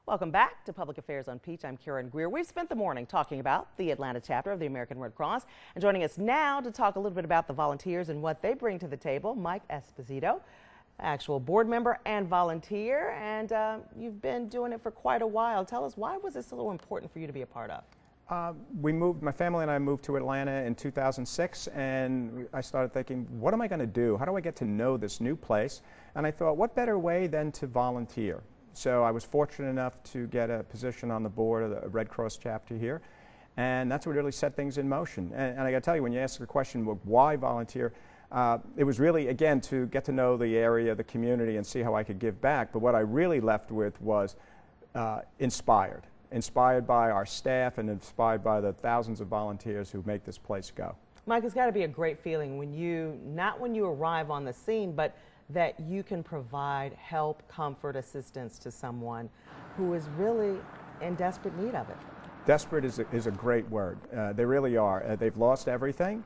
Welcome back to Public Affairs on Peach. I'm Karen Greer. We've spent the morning talking about the Atlanta chapter of the American Red Cross. And joining us now to talk a little bit about the volunteers and what they bring to the table, Mike Esposito, actual board member and volunteer. And you've been doing it for quite a while. Tell us, why was this so important for you to be a part of? My family and I moved to Atlanta in 2006, and I started thinking, what am I going to do? How do I get to know this new place? And I thought, what better way than to volunteer? So I was fortunate enough to get a position on the board of the Red Cross chapter here, and that's what really set things in motion. And I got to tell you, when you ask the question, well, why volunteer, it was really, again, to get to know the area, the community, and see how I could give back. But what I really left with was inspired by our staff and inspired by the thousands of volunteers who make this place go. Mike, it's got to be a great feeling when not when you arrive on the scene, but that you can provide help, comfort, assistance to someone who is really in desperate need of it. Desperate is a great word. They really are. They've lost everything.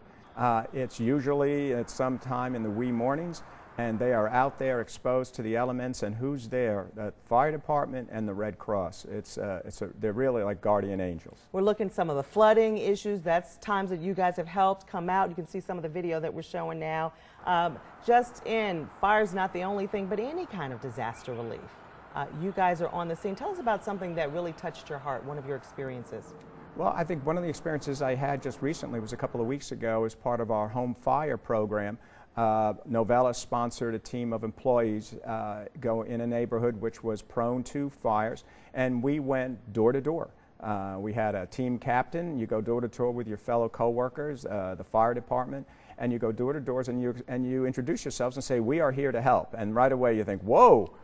It's usually at some time in the wee mornings, and they are out there exposed to the elements. And who's there? The fire department and the Red Cross. They're really like guardian angels. We're looking at some of the flooding issues. That's times that you guys have helped come out. You can see some of the video that we're showing now. Just in, fire's not the only thing, but any kind of disaster relief. You guys are on the scene. Tell us about something that really touched your heart, one of your experiences. Well, I think one of the experiences I had just recently was a couple of weeks ago as part of our home fire program. Novella sponsored a team of employees go in a neighborhood which was prone to fires, and we went door to door. We had a team captain. You go door to door with your fellow coworkers, the fire department, and you go door to doors and you introduce yourselves and say, we are here to help. And right away you think, whoa,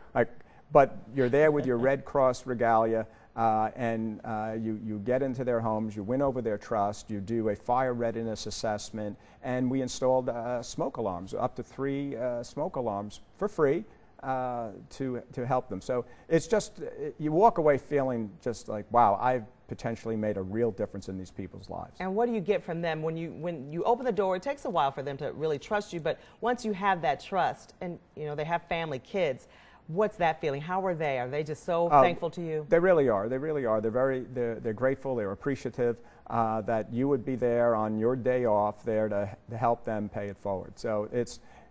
but you're there with your Red Cross regalia. You get into their homes, you win over their trust, you do a fire readiness assessment, and we installed smoke alarms, up to 3 smoke alarms for free to help them. So it's just, you walk away feeling just like, wow, I've potentially made a real difference in these people's lives. And what do you get from them when you open the door? It takes a while for them to really trust you, but once you have that trust, and they have family, kids, what's that feeling? How are they? Are they just so thankful to you? They really are. They really are. They're grateful. They're appreciative that you would be there on your day off there to help them pay it forward. So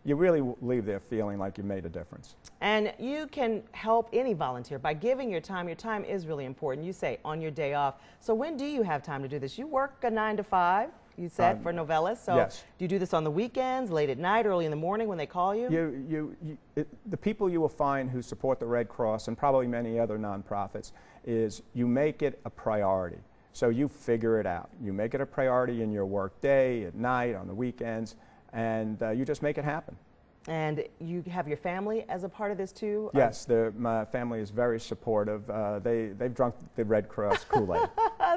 you really leave there feeling like you made a difference. And you can help any volunteer by giving your time. Your time is really important. You say on your day off. So when do you have time to do this? You work a 9 to 5. You said for Novellas, so yes. Do you do this on the weekends, late at night, early in the morning when they call you? The people you will find who support the Red Cross and probably many other nonprofits is you make it a priority. So you figure it out. You make it a priority in your work day, at night, on the weekends, and you just make it happen. And you have your family as a part of this too? Yes, my family is very supportive. They've drunk the Red Cross Kool-Aid.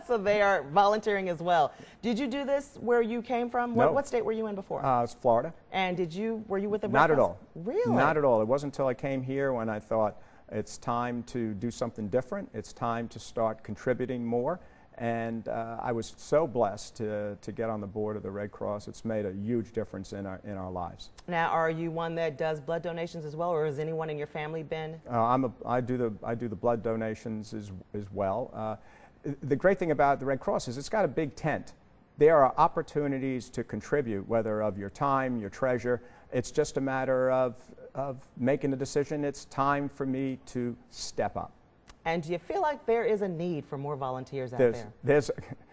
So they are volunteering as well. Did you do this where you came from? No. What state were you in before? It's Florida. And were you with the Red Not Cross? at all. Really? Not at all. It wasn't until I came here when I thought it's time to do something different. It's time to start contributing more. And I was so blessed to get on the board of the Red Cross. It's made a huge difference in our lives. Now, are you one that does blood donations as well, or has anyone in your family been? I do the blood donations as well. The great thing about the Red Cross is it's got a big tent. There are opportunities to contribute, whether of your time, your treasure. It's just a matter of making a decision. It's time for me to step up. And do you feel like there is a need for more volunteers out there?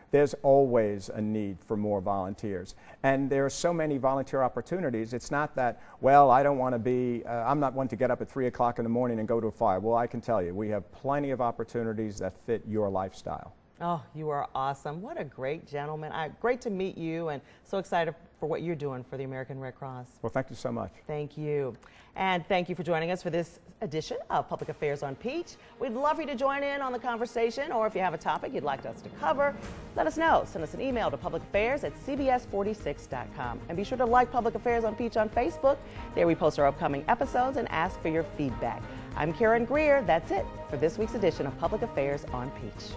There's always a need for more volunteers. And there are so many volunteer opportunities. It's not that, well, I don't want to be, I'm not one to get up at 3 o'clock in the morning and go to a fire. Well, I can tell you, we have plenty of opportunities that fit your lifestyle. Oh, you are awesome. What a great gentleman. Great to meet you, and so excited for what you're doing for the American Red Cross. Well, thank you so much. Thank you. And thank you for joining us for this edition of Public Affairs on Peach. We'd love for you to join in on the conversation, or if you have a topic you'd like us to cover, let us know. Send us an email to publicaffairs@cbs46.com. And be sure to like Public Affairs on Peach on Facebook. There we post our upcoming episodes and ask for your feedback. I'm Karen Greer. That's it for this week's edition of Public Affairs on Peach.